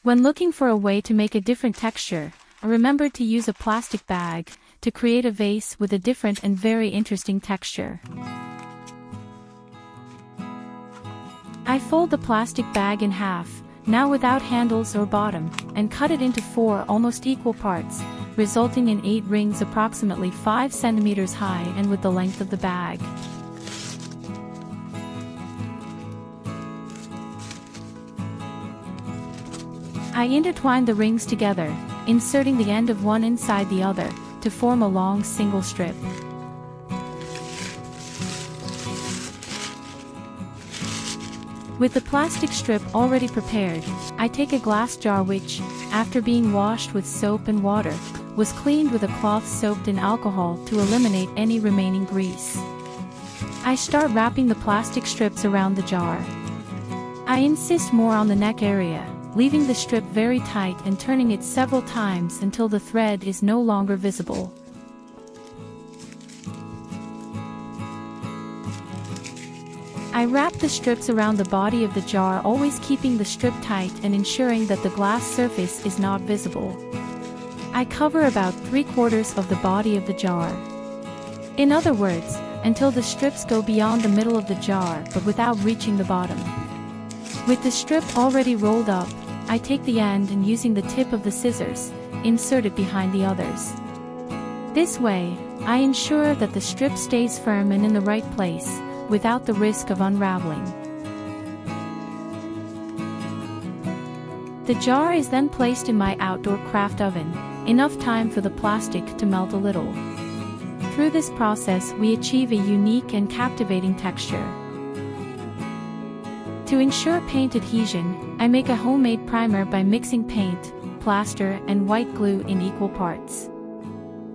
When looking for a way to make a different texture, I remembered to use a plastic bag to create a vase with a different and very interesting texture. I fold the plastic bag in half, now without handles or bottom, and cut it into 4 almost equal parts, resulting in 8 rings approximately 5 centimeters high and with the length of the bag. I intertwine the rings together, inserting the end of one inside the other, to form a long single strip. With the plastic strip already prepared, I take a glass jar which, after being washed with soap and water, was cleaned with a cloth soaked in alcohol to eliminate any remaining grease. I start wrapping the plastic strips around the jar. I insist more on the neck area, leaving the strip very tight and turning it several times until the thread is no longer visible. I wrap the strips around the body of the jar, always keeping the strip tight and ensuring that the glass surface is not visible. I cover about 3/4 of the body of the jar. In other words, until the strips go beyond the middle of the jar but without reaching the bottom. With the strip already rolled up, I take the end and using the tip of the scissors, insert it behind the others. This way, I ensure that the strip stays firm and in the right place, without the risk of unraveling. The jar is then placed in my outdoor craft oven, enough time for the plastic to melt a little. Through this process we achieve a unique and captivating texture. To ensure paint adhesion, I make a homemade primer by mixing paint, plaster, and white glue in equal parts.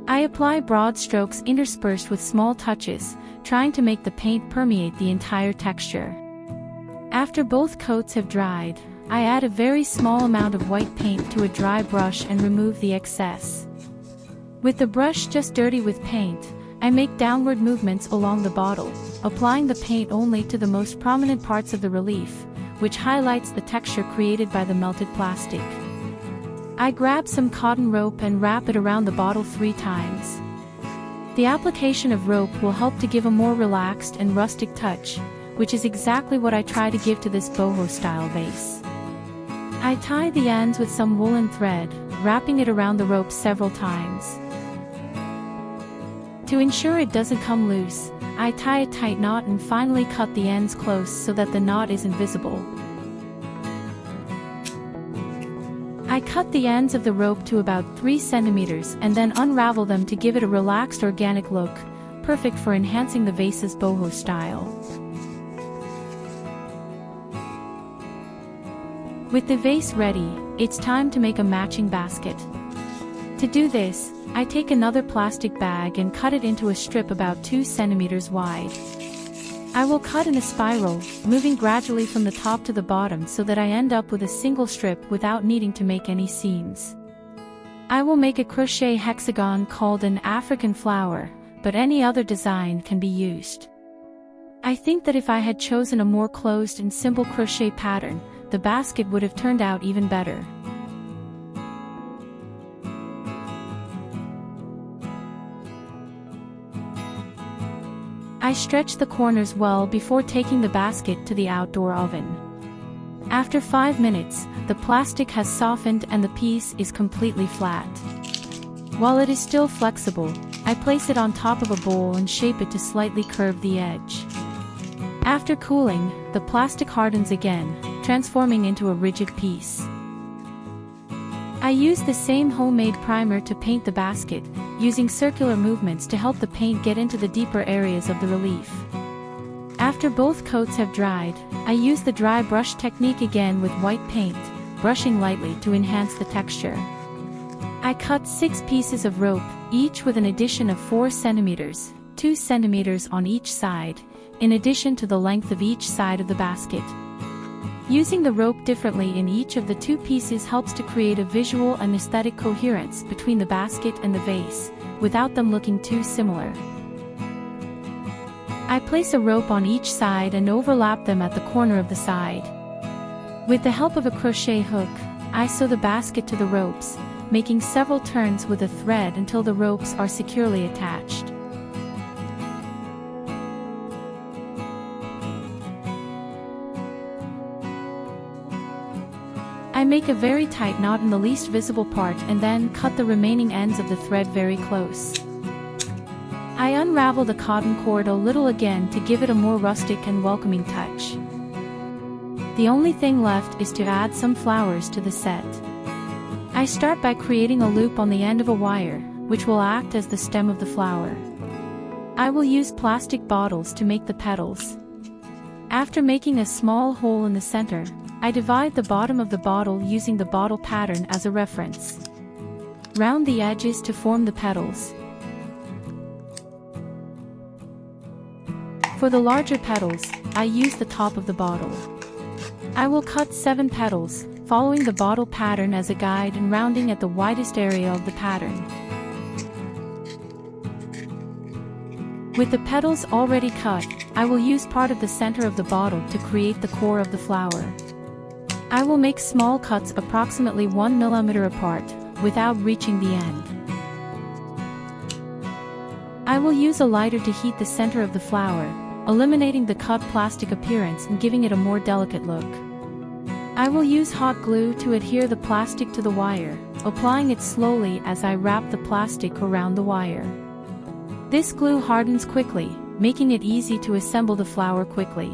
I apply broad strokes interspersed with small touches, trying to make the paint permeate the entire texture. After both coats have dried, I add a very small amount of white paint to a dry brush and remove the excess. With the brush just dirty with paint, I make downward movements along the bottle, applying the paint only to the most prominent parts of the relief, which highlights the texture created by the melted plastic. I grab some cotton rope and wrap it around the bottle 3 times. The application of rope will help to give a more relaxed and rustic touch, which is exactly what I try to give to this boho-style vase. I tie the ends with some woolen thread, wrapping it around the rope several times. To ensure it doesn't come loose, I tie a tight knot and finally cut the ends close so that the knot isn't visible. I cut the ends of the rope to about 3 centimeters and then unravel them to give it a relaxed organic look, perfect for enhancing the vase's boho style. With the vase ready, it's time to make a matching basket. To do this, I take another plastic bag and cut it into a strip about 2 centimeters wide. I will cut in a spiral, moving gradually from the top to the bottom so that I end up with a single strip without needing to make any seams. I will make a crochet hexagon called an African flower, but any other design can be used. I think that if I had chosen a more closed and simple crochet pattern, the basket would have turned out even better. I stretch the corners well before taking the basket to the outdoor oven. After 5 minutes, the plastic has softened and the piece is completely flat. While it is still flexible, I place it on top of a bowl and shape it to slightly curve the edge. After cooling, the plastic hardens again, transforming into a rigid piece. I use the same homemade primer to paint the basket, using circular movements to help the paint get into the deeper areas of the relief. After both coats have dried, I use the dry brush technique again with white paint, brushing lightly to enhance the texture. I cut 6 pieces of rope, each with an addition of 4 centimeters, 2 centimeters on each side, in addition to the length of each side of the basket. Using the rope differently in each of the 2 pieces helps to create a visual and aesthetic coherence between the basket and the vase, without them looking too similar. I place a rope on each side and overlap them at the corner of the side. With the help of a crochet hook, I sew the basket to the ropes, making several turns with a thread until the ropes are securely attached. I make a very tight knot in the least visible part and then cut the remaining ends of the thread very close. I unravel the cotton cord a little again to give it a more rustic and welcoming touch. The only thing left is to add some flowers to the set. I start by creating a loop on the end of a wire, which will act as the stem of the flower. I will use plastic bottles to make the petals. After making a small hole in the center, I divide the bottom of the bottle using the bottle pattern as a reference. Round the edges to form the petals. For the larger petals, I use the top of the bottle. I will cut 7 petals, following the bottle pattern as a guide and rounding at the widest area of the pattern. With the petals already cut, I will use part of the center of the bottle to create the core of the flower. I will make small cuts approximately 1 mm apart, without reaching the end. I will use a lighter to heat the center of the flower, eliminating the cut plastic appearance and giving it a more delicate look. I will use hot glue to adhere the plastic to the wire, applying it slowly as I wrap the plastic around the wire. This glue hardens quickly, making it easy to assemble the flower quickly.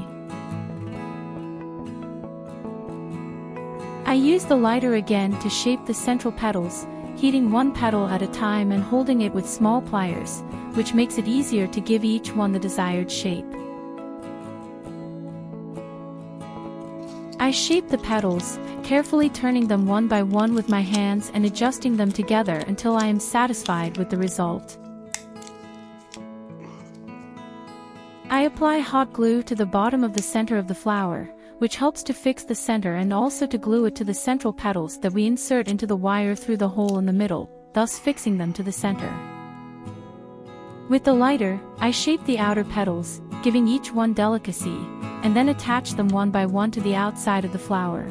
I use the lighter again to shape the central petals, heating one petal at a time and holding it with small pliers, which makes it easier to give each one the desired shape. I shape the petals, carefully turning them one by one with my hands and adjusting them together until I am satisfied with the result. I apply hot glue to the bottom of the center of the flower, which helps to fix the center and also to glue it to the central petals that we insert into the wire through the hole in the middle, thus fixing them to the center. With the lighter, I shape the outer petals, giving each one delicacy, and then attach them one by one to the outside of the flower.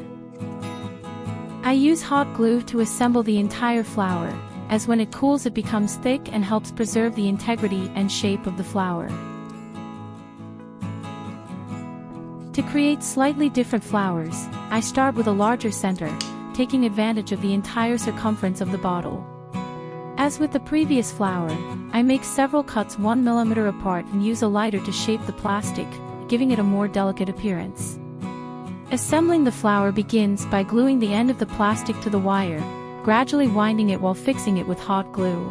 I use hot glue to assemble the entire flower, as when it cools it becomes thick and helps preserve the integrity and shape of the flower. To create slightly different flowers, I start with a larger center, taking advantage of the entire circumference of the bottle. As with the previous flower, I make several cuts 1 mm apart and use a lighter to shape the plastic, giving it a more delicate appearance. Assembling the flower begins by gluing the end of the plastic to the wire, gradually winding it while fixing it with hot glue.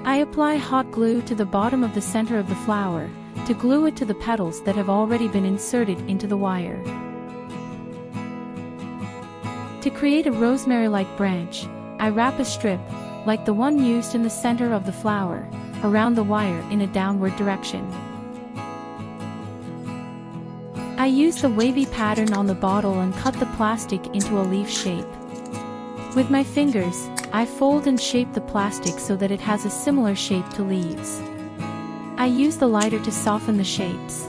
I apply hot glue to the bottom of the center of the flower, to glue it to the petals that have already been inserted into the wire. To create a rosemary-like branch, I wrap a strip, like the one used in the center of the flower, around the wire in a downward direction. I use the wavy pattern on the bottle and cut the plastic into a leaf shape. With my fingers, I fold and shape the plastic so that it has a similar shape to leaves. I use the lighter to soften the shapes.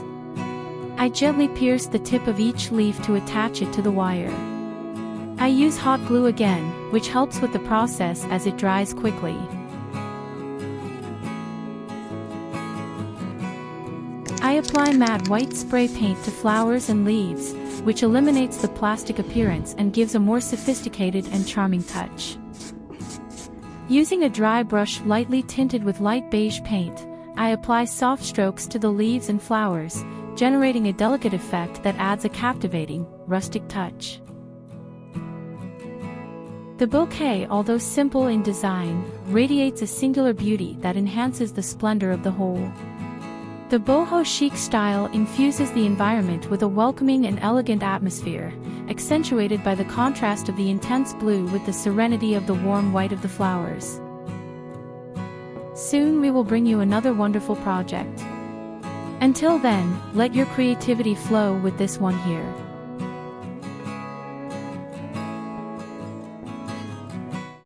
I gently pierce the tip of each leaf to attach it to the wire. I use hot glue again, which helps with the process as it dries quickly. I apply matte white spray paint to flowers and leaves, which eliminates the plastic appearance and gives a more sophisticated and charming touch. Using a dry brush lightly tinted with light beige paint, I apply soft strokes to the leaves and flowers, generating a delicate effect that adds a captivating, rustic touch. The bouquet, although simple in design, radiates a singular beauty that enhances the splendor of the whole. The boho chic style infuses the environment with a welcoming and elegant atmosphere, accentuated by the contrast of the intense blue with the serenity of the warm white of the flowers. Soon we will bring you another wonderful project. Until then, let your creativity flow with this one here.